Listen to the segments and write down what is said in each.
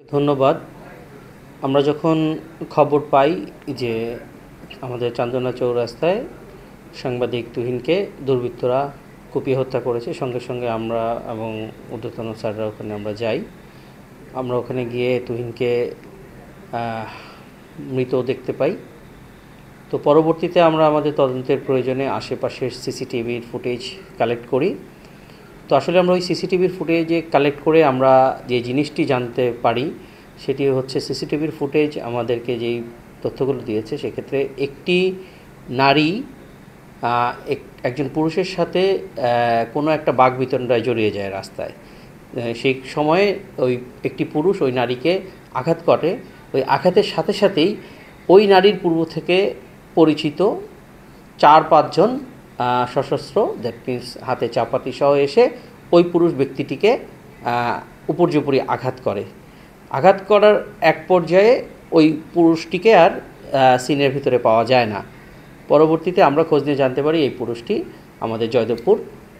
ধন্যবাদ। আমরা যখন খবর পাই যে আমাদের চান্দনা চৌরাস্তায় সাংবাদিক তুহিনকে দুর্বৃত্তরা কুপিয়ে হত্যা করেছে, সঙ্গে সঙ্গে আমরা এবং ঊর্ধ্বতন স্যাররা ওখানে আমরা যাই। আমরা ওখানে গিয়ে তুহিনকে মৃত দেখতে পাই। তো পরবর্তীতে আমরা আমাদের তদন্তের প্রয়োজনে আশেপাশের সিসিটিভির ফুটেজ কালেক্ট করি। তো আসলে আমরা ওই সিসিটিভির ফুটেজে কালেক্ট করে আমরা যে জিনিসটি জানতে পারি সেটি হচ্ছে সিসিটিভির ফুটেজ আমাদেরকে যেই তথ্যগুলো দিয়েছে, সেক্ষেত্রে একটি নারী একজন পুরুষের সাথে কোনো একটা বাকবিতণ্ডায় জড়িয়ে যায় রাস্তায়। সেই সময়ে ওই একটি পুরুষ ওই নারীকে আঘাত করে। ওই আঘাতের সাথে সাথেই ওই নারীর পূর্ব থেকে পরিচিত 4-5 জন সশস্ত্র, দ্যাট মিনস হাতে চাপাতি সহ এসে ওই পুরুষ ব্যক্তিটিকে উপর্যুপরি আঘাত করে। আঘাত করার এক পর্যায়ে ওই পুরুষটিকে আর সিনের ভিতরে পাওয়া যায় না। পরবর্তীতে আমরা খোঁজ নিয়ে জানতে পারি এই পুরুষটি আমাদের জয়দেবপুর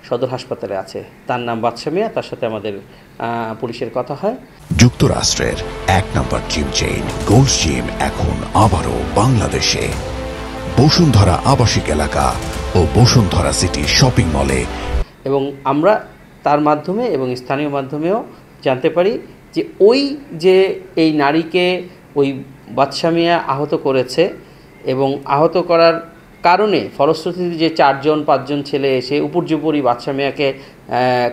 সদর হাসপাতালে আছে। তার নাম বাদশা মিয়া। তার সাথে আমাদের পুলিশের কথা হয়। যুক্তরাষ্ট্রের 1 নম্বর জিম চেইন গোল্ড জিম এখন আবারও বাংলাদেশে বসুন্ধরা আবাসিক এলাকা ও বসুন্ধরা সিটি শপিং মলে। এবং আমরা তার মাধ্যমে এবং স্থানীয় মাধ্যমেও জানতে পারি যে ওই যে এই নারীকে ওই বাদশা মিয়া আহত করেছে এবং আহত করার কারণে ফলশ্রুতিতে যে 4-5 জন ছেলে এসে উপর্যুপরি বাদশা মিয়াকে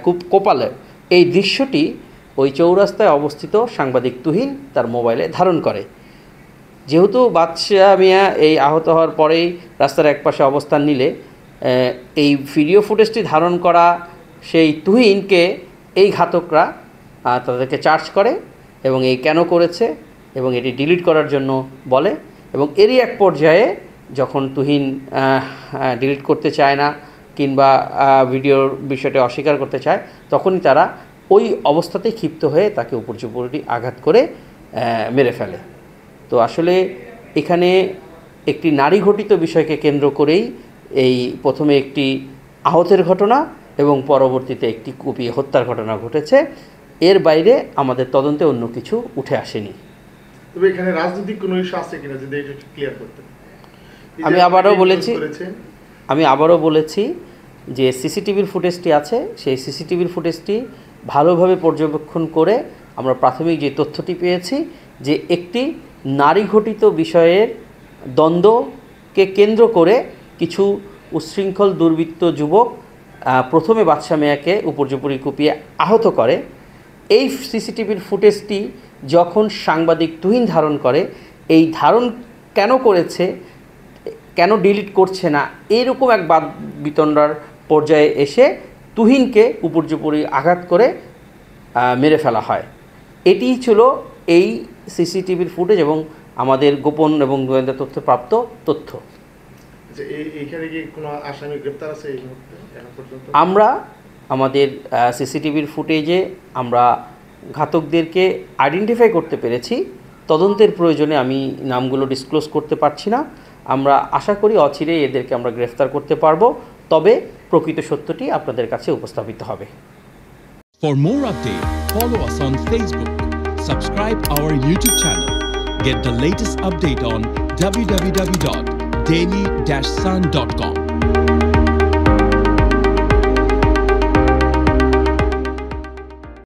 খুব কোপালে, এই দৃশ্যটি ওই চৌরাস্তায় অবস্থিত সাংবাদিক তুহিন তার মোবাইলে ধারণ করে। যেহেতু বাদশা মিয়া এই আহত হওয়ার পরেই রাস্তার একপাশে অবস্থান নিলে এই ভিডিও ফুটেজটি ধারণ করা সেই তুহিনকে এই ঘাতকরা তাদেরকে চার্জ করে এবং এই কেন করেছে এবং এটি ডিলিট করার জন্য বলে। এবং এরই এক পর্যায়ে যখন তুহিন ডিলিট করতে চায় না কিংবা ভিডিওর বিষয়টি অস্বীকার করতে চায়, তখনই তারা ওই অবস্থাতেই ক্ষিপ্ত হয়ে তাকে উপর্যুপরি আঘাত করে মেরে ফেলে। তো আসলে এখানে একটি নারী ঘটিত বিষয়কে কেন্দ্র করেই এই প্রথমে একটি আহতের ঘটনা এবং পরবর্তীতে একটি কুপিয়ে হত্যার ঘটনা ঘটেছে। এর বাইরে আমাদের তদন্তে অন্য কিছু উঠে আসেনি। তবে এখানে রাজনৈতিক কোনো ইস্যু আছে কিনা যদি এটা ক্লিয়ার করতে। আমি আবারও বলেছি যে সিসিটিভির ফুটেজটি আছে, সেই সিসিটিভির ফুটেজটি ভালোভাবে পর্যবেক্ষণ করে আমরা প্রাথমিক যে তথ্যটি পেয়েছি যে একটি নারী ঘটিত বিষয়ের দ্বন্দ্বকে কেন্দ্র করে কিছু উচ্ছৃঙ্খল দুর্বৃত্ত যুবক প্রথমে বাদশা মিয়াকে উপর্যুপরি কুপিয়ে আহত করে। এই সিসিটিভির ফুটেজটি যখন সাংবাদিক তুহিন ধারণ করে, এই ধারণ কেন করেছে, কেন ডিলিট করছে না, এরকম এক বাকবিতণ্ডার পর্যায়ে এসে তুহিনকে উপর্যুপরি আঘাত করে মেরে ফেলা হয়। এটিই ছিল এই সিসিটিভির ফুটেজ এবং আমাদের গোপন এবং গোয়েন্দা তথ্য প্রাপ্ত তথ্য। আমরা আমাদের সিসিটিভির ফুটেজে আমরা ঘাতকদেরকে আইডেন্টিফাই করতে পেরেছি। তদন্তের প্রয়োজনে আমি নামগুলো ডিসক্লোজ করতে পারছি না। আমরা আশা করি অচিরেই এদেরকে আমরা গ্রেফতার করতে পারবো, তবে প্রকৃত সত্যটি আপনাদের কাছে উপস্থাপিত হবে। For more updates, follow us on Facebook, subscribe our YouTube channel, get the latest update on www.daily-sun.com.